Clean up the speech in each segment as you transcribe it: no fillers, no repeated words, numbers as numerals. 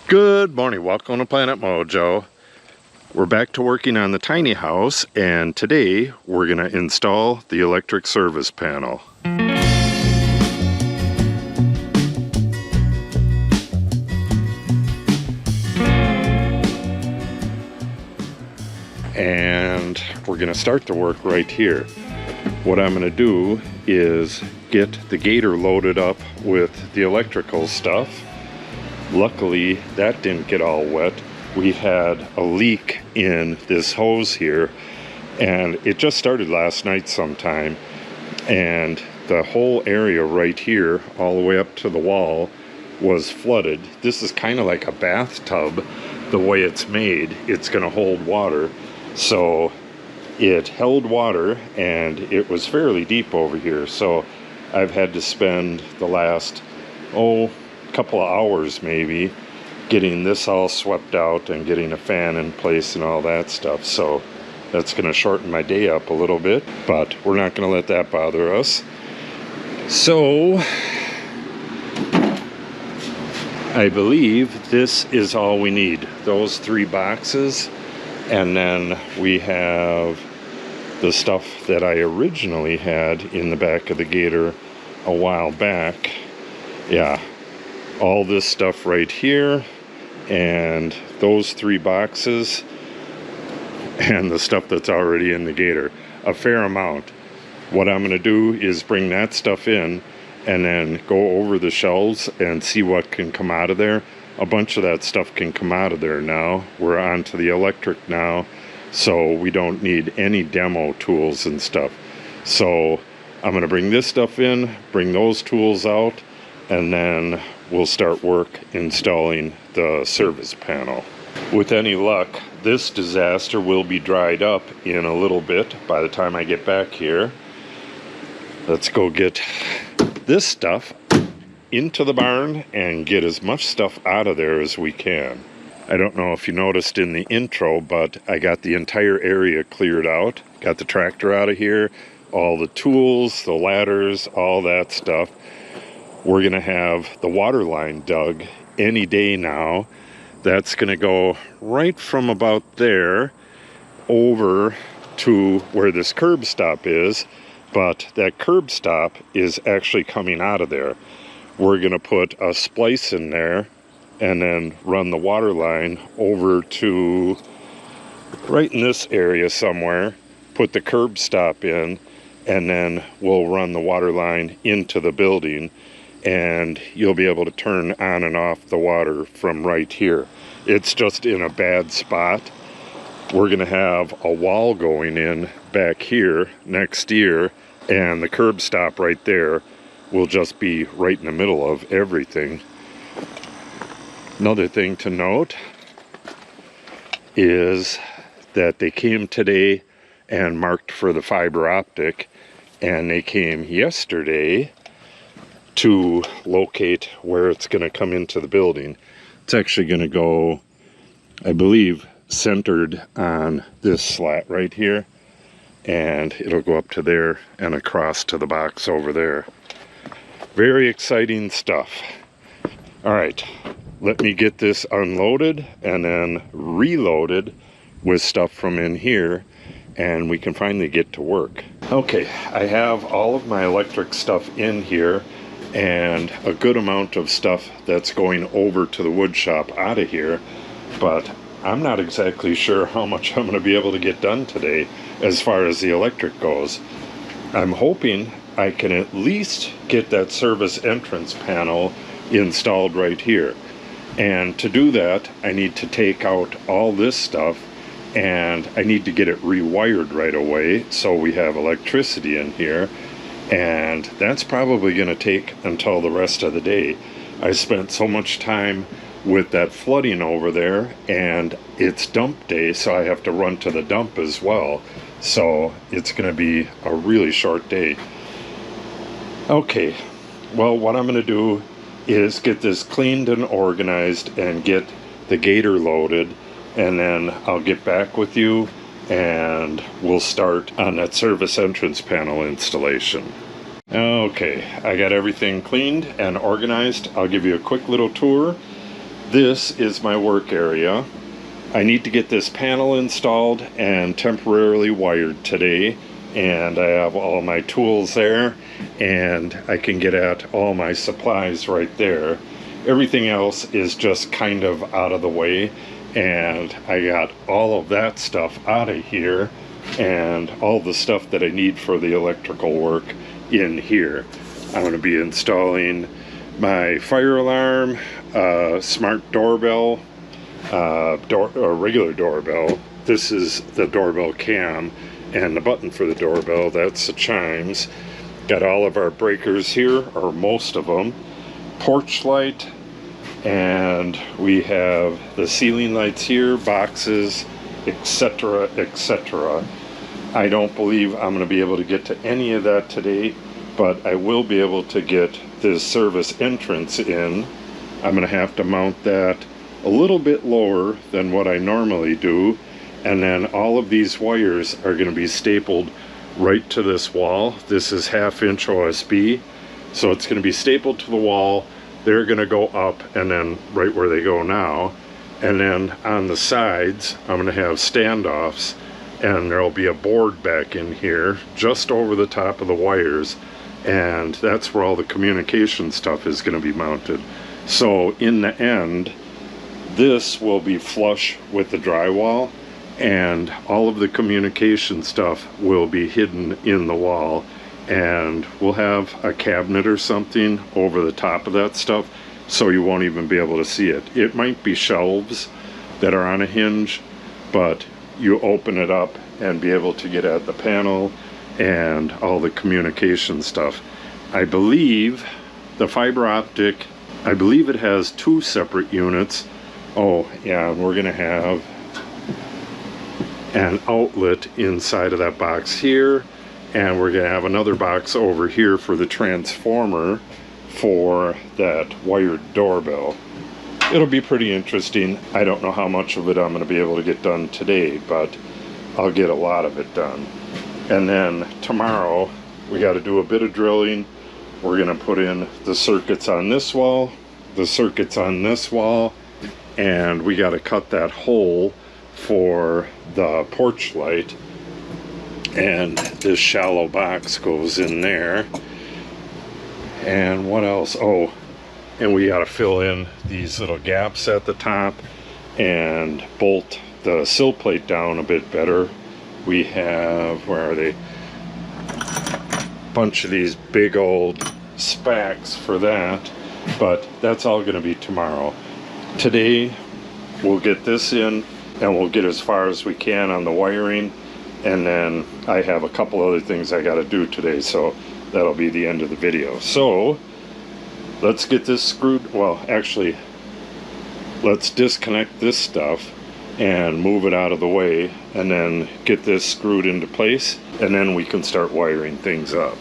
Good morning, welcome to Planet Mojo. We're back to working on the tiny house, and today we're going to install the electric service panel. And we're going to start the work right here. What I'm going to do is get the gator loaded up with the electrical stuff. Luckily, that didn't get all wet. We had a leak in this hose here, and it just started last night sometime, and the whole area right here, all the way up to the wall, was flooded. This is kind of like a bathtub, the way it's made. It's going to hold water, so it held water, and it was fairly deep over here, so I've had to spend the last, couple of hours maybe getting this all swept out and getting a fan in place and all that stuff. So that's going to shorten my day up a little bit, but we're not going to let that bother us. So I believe this is all we need, those 3 boxes, and then we have the stuff that I originally had in the back of the gator a while back. Yeah, all this stuff right here, and those 3 boxes, and the stuff that's already in the gator, a fair amount. What I'm going to do is bring that stuff in and then go over the shelves and see what can come out of there. A bunch of that stuff can come out of there now. We're on to the electric now, so we don't need any demo tools and stuff. So I'm going to bring this stuff in, bring those tools out, and then we'll start work installing the service panel. With any luck, this disaster will be dried up in a little bit by the time I get back here. Let's go get this stuff into the barn and get as much stuff out of there as we can. I don't know if you noticed in the intro, but I got the entire area cleared out. Got the tractor out of here, all the tools, the ladders, all that stuff. We're going to have the water line dug any day now. That's going to go right from about there over to where this curb stop is, but that curb stop is actually coming out of there. We're going to put a splice in there and then run the water line over to right in this area somewhere, put the curb stop in, and then we'll run the water line into the building, and you'll be able to turn on and off the water from right here. It's just in a bad spot. We're going to have a wall going in back here next year, and the curb stop right there will just be right in the middle of everything. Another thing to note is that they came today and marked for the fiber optic, and they came yesterday to locate where it's going to come into the building. It's actually going to go, I believe, centered on this slat right here, and it'll go up to there and across to the box over there. Very exciting stuff. All right, let me get this unloaded and then reloaded with stuff from in here, and we can finally get to work. Okay, I have all of my electric stuff in here, and a good amount of stuff that's going over to the wood shop out of here, but I'm not exactly sure how much I'm going to be able to get done today as far as the electric goes. I'm hoping I can at least get that service entrance panel installed right here, and to do that I need to take out all this stuff, and I need to get it rewired right away so we have electricity in here. And that's probably going to take until the rest of the day. I spent so much time with that flooding over there, and it's dump day, so I have to run to the dump as well. So it's going to be a really short day. Okay, well, what I'm going to do is get this cleaned and organized and get the gator loaded, and then I'll get back with you and we'll start on that service entrance panel installation. Okay, I got everything cleaned and organized. I'll give you a quick little tour This is my work area. I need to get this panel installed and temporarily wired today, and I have all my tools there, and I can get at all my supplies right there. Everything else is just kind of out of the way, and I got all of that stuff out of here and all the stuff that I need for the electrical work in here. I'm going to be installing my fire alarm, smart doorbell, a regular doorbell. This is the doorbell cam, and the button for the doorbell, that's the chimes. Got all of our breakers here, or most of them. Porch light, and we have the ceiling lights here, boxes, etc., etc. I don't believe I'm going to be able to get to any of that today, but I will be able to get this service entrance in. I'm going to have to mount that a little bit lower than what I normally do, and then all of these wires are going to be stapled right to this wall. This is 1/2 inch OSB, so it's going to be stapled to the wall. They're going to go up and then right where they go now, and then on the sides I'm going to have standoffs, and there'll be a board back in here just over the top of the wires, and that's where all the communication stuff is going to be mounted. So in the end, this will be flush with the drywall, and all of the communication stuff will be hidden in the wall, and we'll have a cabinet or something over the top of that stuff so you won't even be able to see it. It might be shelves that are on a hinge, but you open it up and be able to get at the panel and all the communication stuff. I believe the fiber optic, I believe it has 2 separate units. Oh yeah, we're gonna have an outlet inside of that box here, and we're gonna have another box over here for the transformer for that wired doorbell. It'll be pretty interesting. I don't know how much of it I'm gonna be able to get done today, but I'll get a lot of it done. And then tomorrow we got to do a bit of drilling. We're gonna put in the circuits on this wall, the circuits on this wall, and we got to cut that hole for the porch light, and this shallow box goes in there. And what else? Oh, and we got to fill in these little gaps at the top and bolt the sill plate down a bit better. We have, where are they? Bunch of these big old spacks for that, but that's all going to be tomorrow. Today we'll get this in, and we'll get as far as we can on the wiring, and then I have a couple other things I got to do today, so that'll be the end of the video. So let's get this screwed. Well, actually, let's disconnect this stuff and move it out of the way, and then get this screwed into place, and then we can start wiring things up.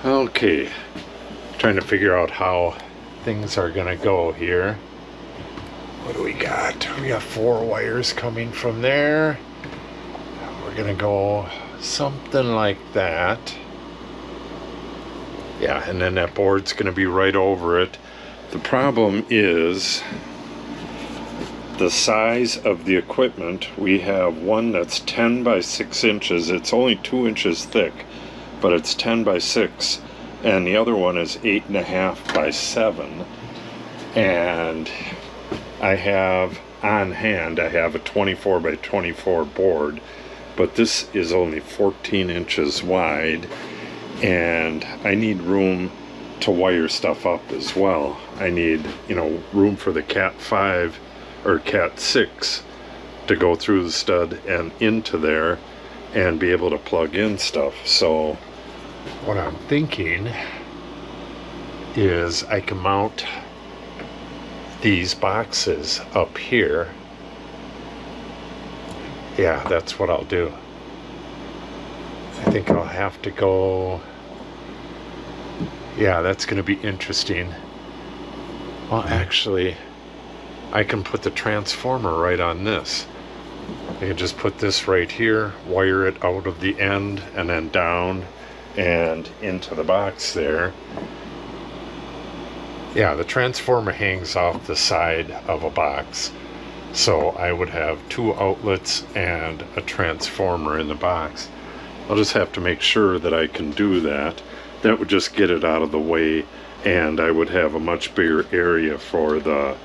Okay, trying to figure out how things are gonna go here. What do we got? We got 4 wires coming from there. We're gonna go something like that. Yeah, and then that board's gonna be right over it. The problem is the size of the equipment. We have one that's 10 by 6 inches. It's only 2 inches thick, but it's 10 by 6, and the other one is 8.5 by 7. And I have on hand, I have a 24 by 24 board, but this is only 14 inches wide, and I need room to wire stuff up as well. I need, you know, room for the Cat 5 or Cat 6 to go through the stud and into there and be able to plug in stuff. So what I'm thinking is I can mount these boxes up here. Yeah, that's what I'll do. I think I'll have to go, yeah, that's going to be interesting. Well, actually, I can put the transformer right on this. I can just put this right here, wire it out of the end, and then down and into the box there. Yeah, the transformer hangs off the side of a box. So I would have 2 outlets and a transformer in the box. I'll just have to make sure that I can do that. That would just get it out of the way, and I would have a much bigger area for the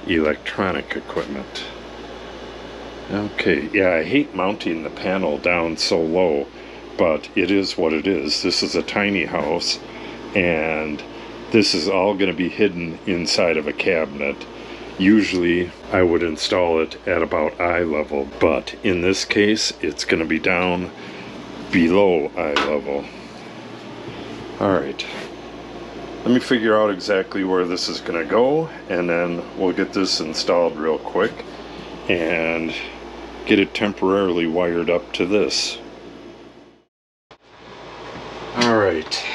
electronic equipment. Okay, yeah, I hate mounting the panel down so low, but it is what it is. This is a tiny house, and this is all going to be hidden inside of a cabinet. Usually I would install it at about eye level, but in this case it's going to be down below eye level. Alright, let me figure out exactly where this is going to go, and then we'll get this installed real quick and get it temporarily wired up to this. Alright,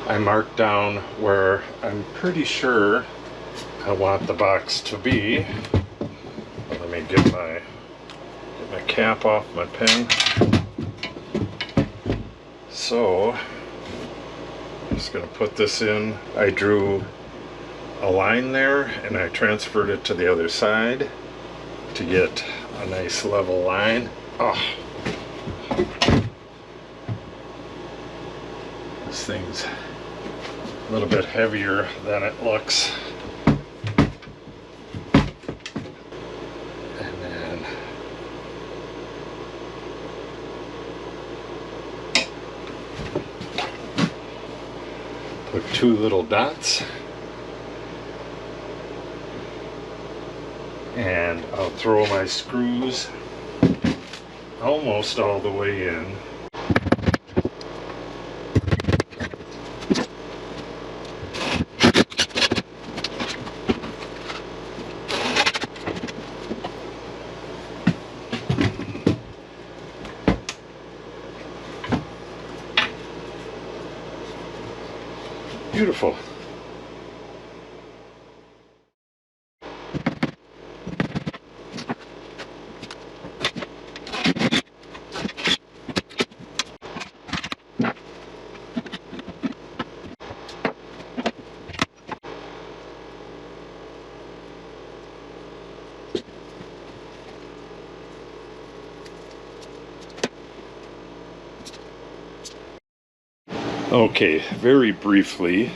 I marked down where I'm pretty sure I want the box to be. Let me get my cap off my pen. So I'm just going to put this in. I drew a line there and I transferred it to the other side to get a nice level line. Oh, this thing's a little bit heavier than it looks. Put 2 little dots, and I'll throw my screws almost all the way in. Beautiful. Okay, very briefly,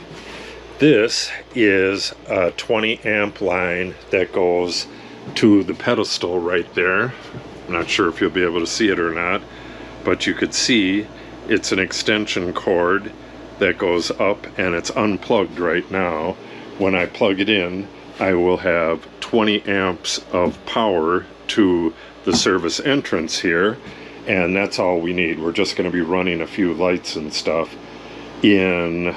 this is a 20 amp line that goes to the pedestal right there. I'm not sure if you'll be able to see it or not, but you could see it's an extension cord that goes up, and it's unplugged right now. When I plug it in, I will have 20 amps of power to the service entrance here, and that's all we need. We're just going to be running a few lights and stuff in,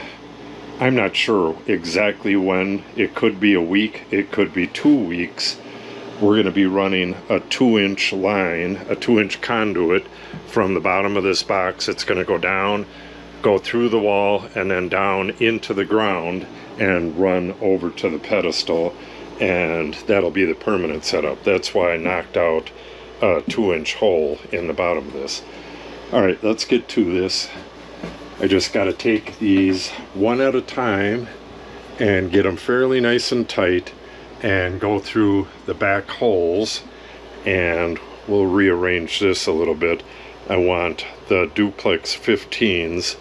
I'm not sure exactly when. It could be a week, it could be 2 weeks. We're going to be running a 2-inch line, a 2-inch conduit from the bottom of this box. It's going to go down, go through the wall, and then down into the ground and run over to the pedestal, and that'll be the permanent setup. That's why I knocked out a 2-inch hole in the bottom of this. Alright, let's get to this. I just got to take these one at a time and get them fairly nice and tight and go through the back holes, and we'll rearrange this a little bit. I want the duplex 15s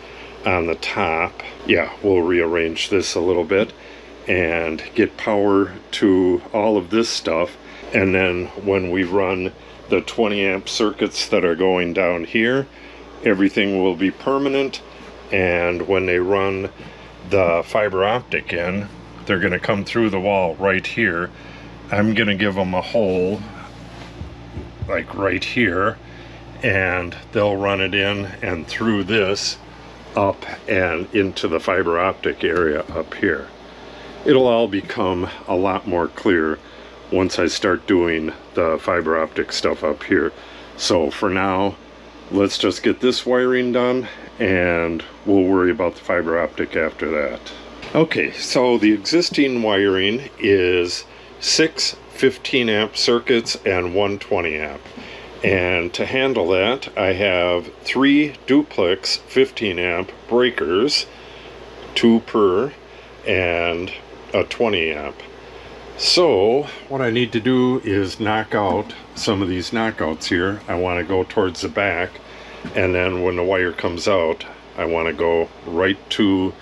on the top. Yeah, we'll rearrange this a little bit and get power to all of this stuff, and then when we run the 20 amp circuits that are going down here, everything will be permanent. And when they run the fiber optic in. They're going to come through the wall right here. I'm going to give them a hole like right here, and they'll run it in and through this up and into the fiber optic area up here. It'll all become a lot more clear once I start doing the fiber optic stuff up here. So for now, let's just get this wiring done and we'll worry about the fiber optic after that. Okay, so the existing wiring is 6 15 amp circuits and 1 20 amp. And to handle that, I have 3 duplex 15 amp breakers, 2 per, and a 20 amp. So what I need to do is knock out some of these knockouts here. I want to go towards the back, and then when the wire comes out, I want to go right to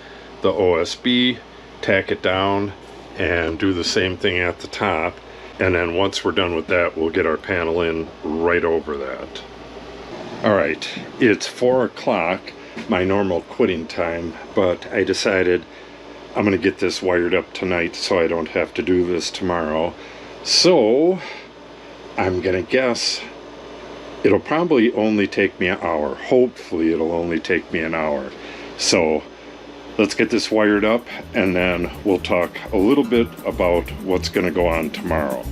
the OSB, tack it down, and do the same thing at the top. And then once we're done with that, we'll get our panel in right over that. Alright, it's 4 o'clock, my normal quitting time, but I decided I'm going to get this wired up tonight so I don't have to do this tomorrow. So I'm going to guess it'll probably only take me an hour. Hopefully it'll only take me an hour. So let's get this wired up, and then we'll talk a little bit about what's going to go on tomorrow.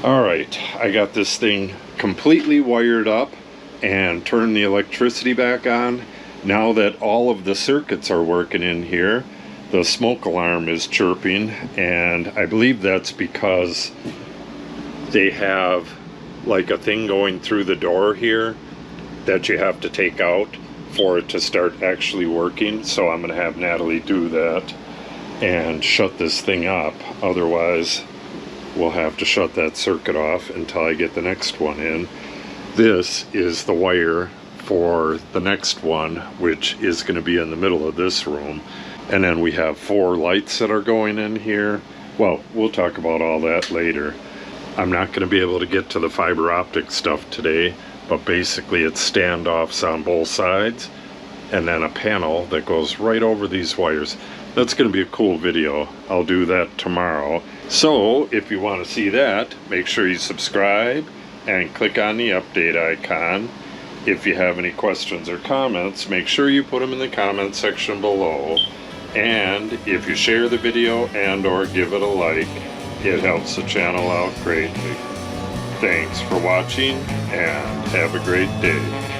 Alright, I got this thing completely wired up and turned the electricity back on. Now that all of the circuits are working in here, the smoke alarm is chirping, and I believe that's because they have like a thing going through the door here that you have to take out for it to start actually working. So I'm going to have Natalie do that and shut this thing up. Otherwise we'll have to shut that circuit off until I get the next one in. This is the wire for the next one, which is going to be in the middle of this room. And then we have 4 lights that are going in here. Well, we'll talk about all that later. I'm not going to be able to get to the fiber optic stuff today, but basically it's standoffs on both sides and then a panel that goes right over these wires. That's going to be a cool video. I'll do that tomorrow. So if you want to see that, make sure you subscribe and click on the update icon. If you have any questions or comments, make sure you put them in the comment section below. And if you share the video and or give it a like, it helps the channel out greatly. Thanks for watching and have a great day.